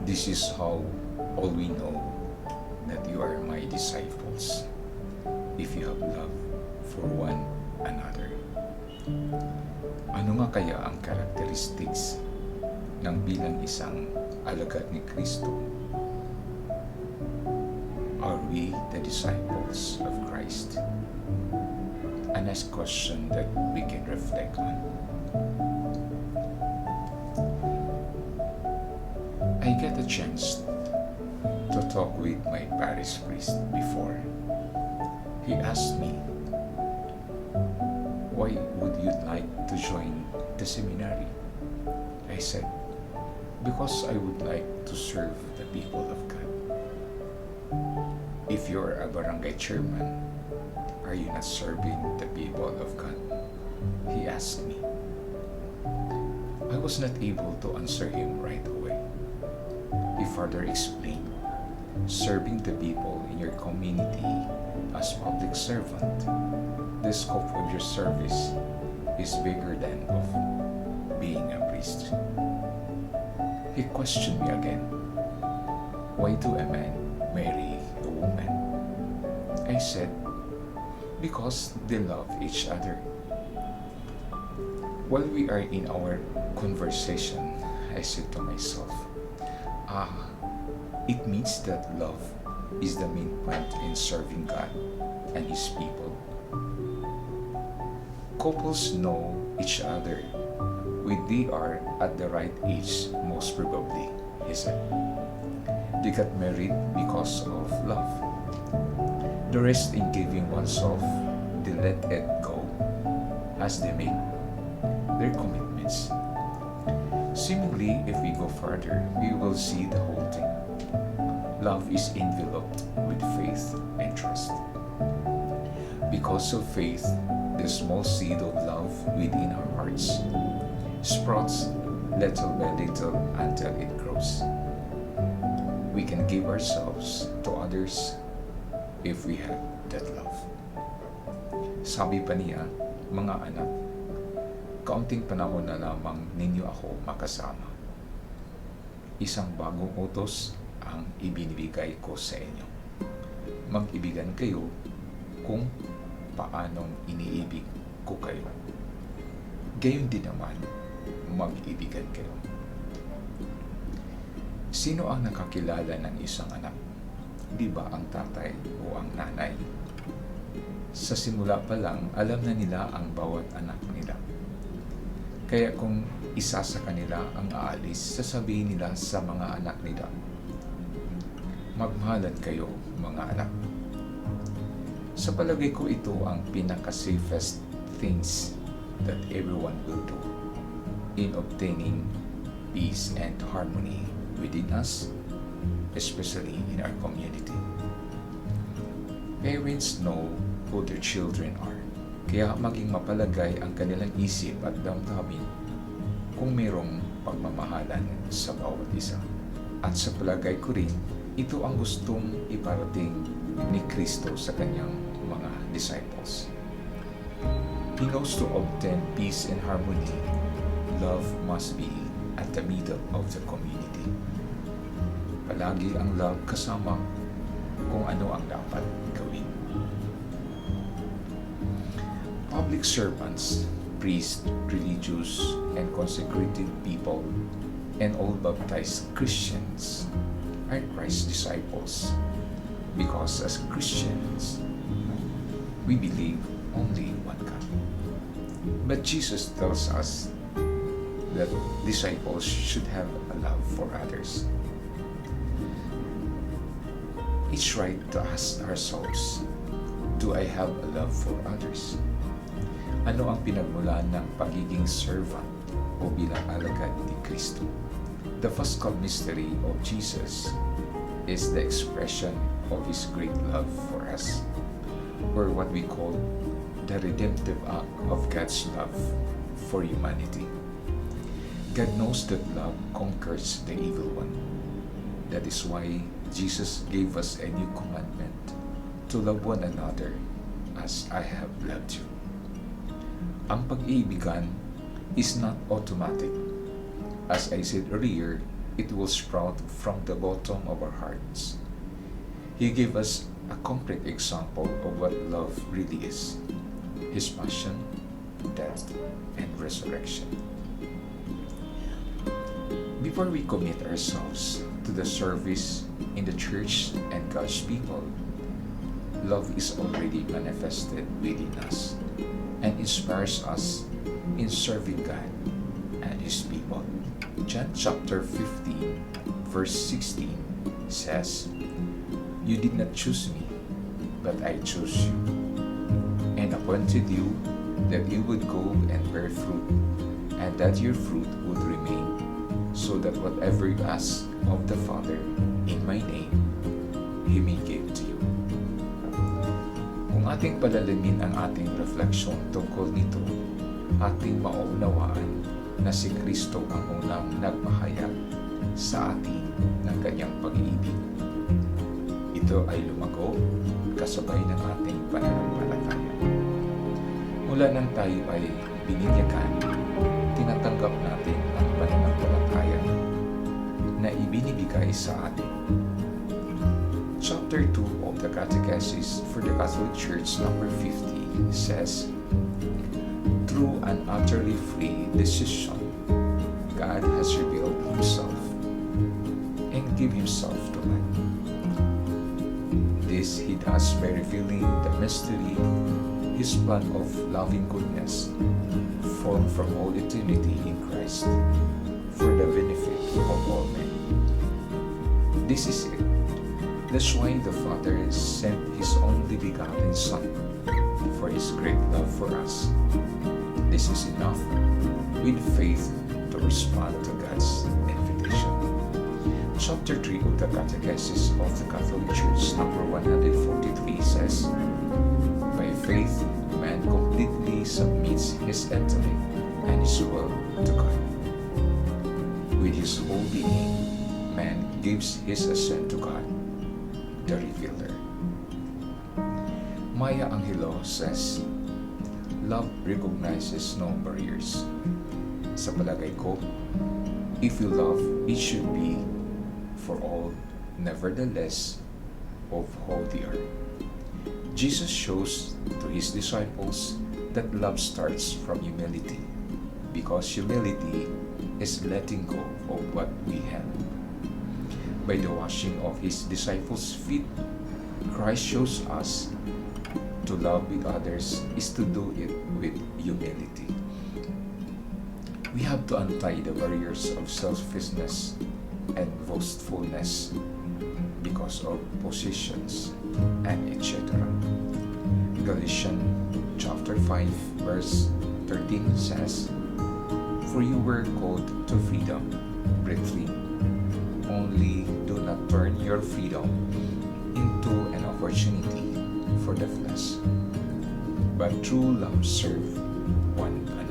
This is how all we know that you are my disciples, if you have love for one another. Ano nga kaya ang characteristics ng bilang isang alagad ni Kristo? Are we the disciples of Christ? A nice question that we can reflect on. I get a chance to talk with my parish priest before. He asked me, why would you like to join the seminary? I said, because I would like to serve the people of God. If you're a barangay chairman, are you not serving the people of God? He asked me. I was not able to answer him right away. He further explained, serving the people in your community as public servant, the scope of your service is bigger than of being a priest. He questioned me again, why do a man marry a woman? I said, because they love each other. While we are in our conversation, I said to myself, it means that love is the main point in serving God and His people. Couples know each other when they are at the right age, most probably, he said. They got married because of love. The rest in giving oneself, they let it go as they make their commitments. Seemingly, if we go further, we will see the whole thing. Love is enveloped with faith and trust. Because of faith, the small seed of love within our hearts sprouts little by little until it grows. We can give ourselves to others if we have that love. Sabi pa niya, mga anak, kaunting panahon na lamang ninyo ako makasama. Isang bagong utos ang ibinibigay ko sa inyo. Mag-ibigan kayo kung paanong iniibig ko kayo. Gayon din naman, mag-ibigan kayo. Sino ang nakakilala ng isang anak? Di ba ang tatay o ang nanay? Sa simula pa lang, alam na nila ang bawat anak nila. Kaya kung isa sa kanila ang aalis, sasabihin nila sa mga anak nila, magmahalan kayo, mga anak. Sa palagay ko, ito ang pinaka-safest things that everyone will do in obtaining peace and harmony within us, especially in our community. Parents know who their children are. Kaya maging mapalagay ang kanilang isip at damdamin kung mayroong pagmamahalan sa bawat isa. At sa palagay ko rin, ito ang gustong iparating ni Kristo sa kanyang mga disciples. He knows to obtain peace and harmony, love must be at the middle of the community. Palagi ang love kasama kung ano ang dapat gawin. Public servants, priests, religious, and consecrated people, and all baptized Christians are Christ's disciples. Because as Christians, we believe only one God. But Jesus tells us that disciples should have a love for others. It's right to ask ourselves, do I have a love for others? Ano ang pinagmulan ng pagiging servant o bilang alagad ni Kristo? The Paschal mystery of Jesus is the expression of His great love for us, or what we call the redemptive act of God's love for humanity. God knows that love conquers the evil one. That is why Jesus gave us a new commandment to love one another as I have loved you. Ang pag-iibigan is not automatic. As I said earlier, it will sprout from the bottom of our hearts. He gave us a concrete example of what love really is: His passion, death, and resurrection. Before we commit ourselves to the service in the church and God's people, love is already manifested within us and inspires us in serving God and His people. John chapter 15, verse 16 says, "You did not choose me, but I chose you, and appointed you that you would go and bear fruit, and that your fruit would remain, so that whatever you ask of the Father in my name, He may give to you." Kung ating palalamin ang ating refleksyon tungkol nito, ating mauunawaan na si Kristo ang unang nagpahayag sa atin ng kanyang pag-ibig. Ito ay lumago kasabay ng ating pananampalataya. Mula nang tayo ay bininyagan, tinatanggap natin ang pananampalataya na ibinibigay sa atin. Chapter 2 of the Catechism for the Catholic Church, number 50, says, "Through an utterly free decision, God has revealed Himself and give Himself to man. This He does by revealing the mystery, His plan of loving goodness, formed from all eternity in Christ, for the benefit of all men." This is it. That's why the Father sent His only begotten Son, for His great love for us. This is enough with faith to respond to God's invitation. Chapter 3 of the Catechism of the Catholic Church, number 143, says, "By faith, man completely submits his intellect and his will to God. With his whole being, man gives his assent to God, the Revealer." Maya Angelou says, "Love recognizes no barriers." Sa palagay ko, if you love, it should be for all, nevertheless, of who they are. Jesus shows to His disciples that love starts from humility, because humility is letting go of what we have. By the washing of His disciples' feet, Christ shows us to love with others is to do it with humility. We have to untie the barriers of selfishness and boastfulness because of positions and etc. Galatians chapter 5 verse 13 says, "For you were called to freedom, brethren. Only do not turn your freedom into an opportunity for the flesh, but through love serve one another."